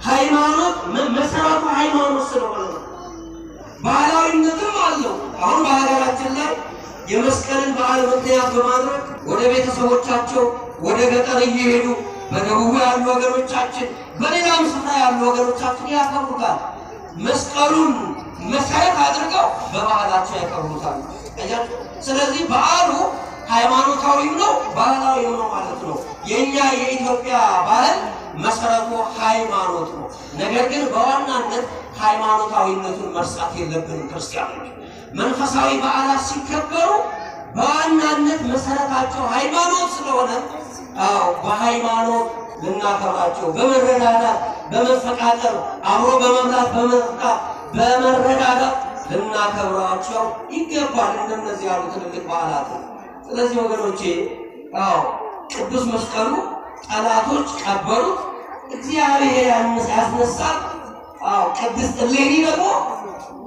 ሃይማኖት መሰረቱ ሃይማኖት ስለሆነ ባህላዊነትም አለው። አሁን በሀገራችን ላይ የመስቀልን በዓል ምክንያት በማድረግ ወደ ቤተሰቦቻቸው ወደ ገጠር እየሄዱ በደቡብ ያሉ ወገኖቻችን በሌላም ስፍራ ያሉ ወገኖቻችን ያከብሩታል። መስቀሉን መሰረት አድርገው በባህላቸው ያከብሩታል። ስለዚህ በዓሉ ሃይማኖታዊ ነው፣ ባህላዊ ነው ማለት ነው። የኛ የኢትዮጵያ ባህል መሰረቱ ሃይማኖት ነው። ነገር ግን በዋናነት ሃይማኖታዊነቱን መርሳት የለብንም። ክርስቲያኖች መንፈሳዊ በዓላት ሲከበሩ በዋናነት መሰረታቸው ሃይማኖት ስለሆነ በሃይማኖት ልናከብራቸው፣ በመረዳዳት በመፈቃቀር አብሮ በመብላት በመጠጣት በመረዳዳት ልናከብራቸው ይገባል፣ እንደነዚህ ያሉ ትልልቅ በዓላት። ስለዚህ ወገኖቼ ቅዱስ መስቀሉ ጠላቶች ቀበሩት፣ እግዚአብሔር ያስነሳል። ቅድስት እሌኒ ደግሞ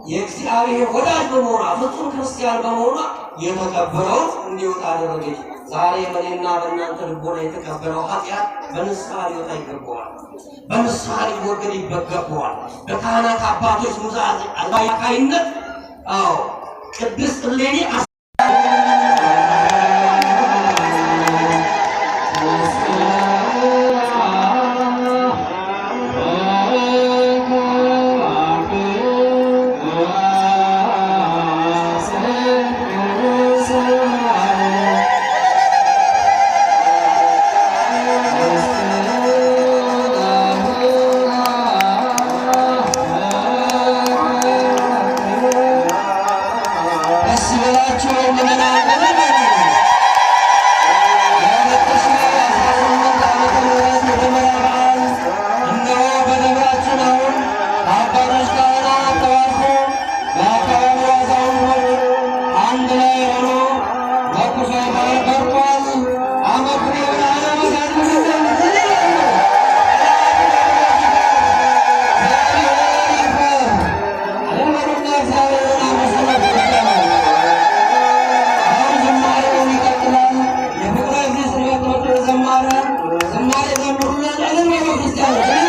የእግዚአብሔር ወዳጅ በመሆኗ ፍጹም ክርስቲያን በመሆኗ የተቀበረውን እንዲወጣ አደረገች። ዛሬ በእኔና በእናንተ ልቦና የተቀበረው ኃጢአት በንስሐ ሊወጣ ይገባዋል፣ በንስሐ ሊወገድ ይገባዋል። በካህናት አባቶች ኑዛዜ አማካይነት ቅድስት እሌኒ زمارة زمارة زمرنا على الموضوع